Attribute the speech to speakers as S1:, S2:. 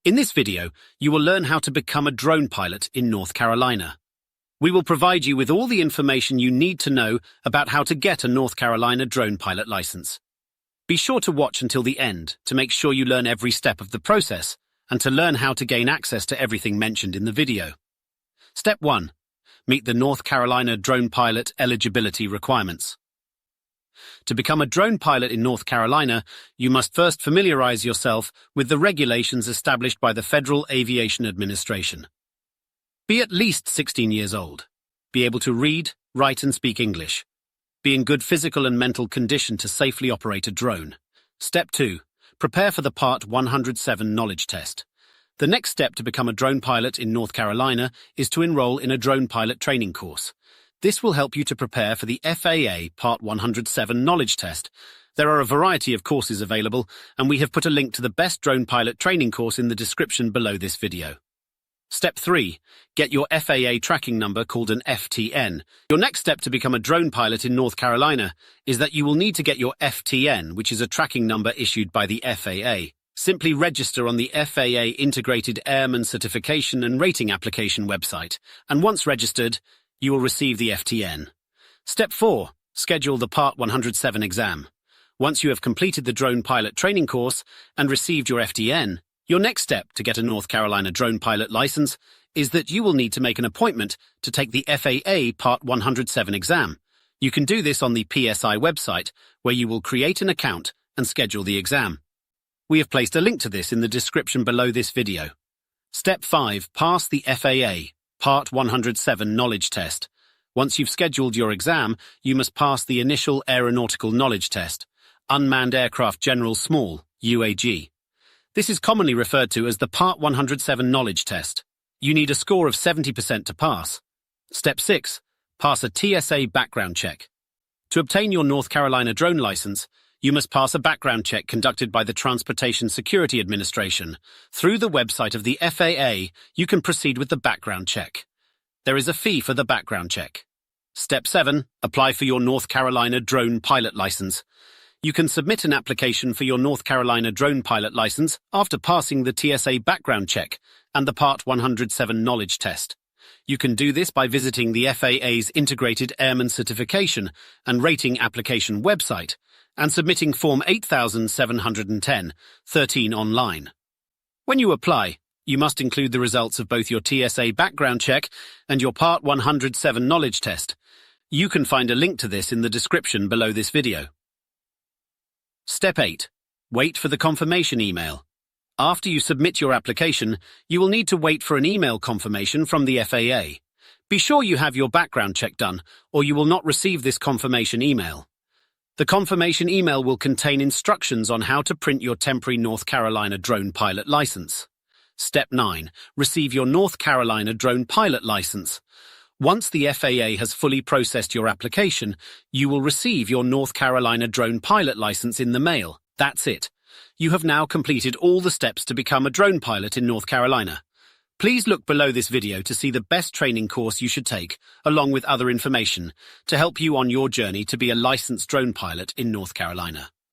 S1: In this video, you will learn how to become a drone pilot in North Carolina. We will provide you with all the information you need to know about how to get a North Carolina drone pilot license. Be sure to watch until the end to make sure you learn every step of the process and to learn how to gain access to everything mentioned in the video. Step 1. Meet the North Carolina drone pilot eligibility requirements. To become a drone pilot in North Carolina, you must first familiarize yourself with the regulations established by the Federal Aviation Administration. Be at least 16 years old. Be able to read, write, and speak English. Be in good physical and mental condition to safely operate a drone. Step 2. Prepare for the Part 107 knowledge test. The next step to become a drone pilot in North Carolina is to enroll in a drone pilot training course. This will help you to prepare for the FAA Part 107 knowledge test. There are a variety of courses available, and we have put a link to the best drone pilot training course in the description below this video. Step 3. Get your FAA tracking number called an FTN. Your next step to become a drone pilot in North Carolina is that you will need to get your FTN, which is a tracking number issued by the FAA. Simply register on the FAA Integrated Airman Certification and Rating Application website, and once registered, you will receive the FTN. Step 4. Schedule the Part 107 exam. Once you have completed the drone pilot training course and received your FTN, your next step to get a North Carolina drone pilot license is that you will need to make an appointment to take the FAA Part 107 exam. You can do this on the PSI website, where you will create an account and schedule the exam. We have placed a link to this in the description below this video. Step 5. Pass the FAA Part 107 knowledge test. Once you've scheduled your exam, you must pass the initial aeronautical knowledge test, Unmanned Aircraft General Small, UAG. This is commonly referred to as the Part 107 knowledge test. You need a score of 70% to pass. Step 6. Pass a TSA background check. To obtain your North Carolina drone license, you must pass a background check conducted by the Transportation Security Administration. Through the website of the FAA, you can proceed with the background check. There is a fee for the background check. Step 7. Apply for your North Carolina drone pilot license. You can submit an application for your North Carolina drone pilot license after passing the TSA background check and the Part 107 knowledge test. You can do this by visiting the FAA's Integrated Airman Certification and Rating Application website and submitting Form 8710-13 online. When you apply, you must include the results of both your TSA background check and your Part 107 knowledge test. You can find a link to this in the description below this video. Step 8. Wait for the confirmation email. After you submit your application, you will need to wait for an email confirmation from the FAA. Be sure you have your background check done, or you will not receive this confirmation email. The confirmation email will contain instructions on how to print your temporary North Carolina drone pilot license. Step 9. Receive your North Carolina drone pilot license. Once the FAA has fully processed your application, you will receive your North Carolina drone pilot license in the mail. That's it. You have now completed all the steps to become a drone pilot in North Carolina. Please look below this video to see the best training course you should take, along with other information, to help you on your journey to be a licensed drone pilot in North Carolina.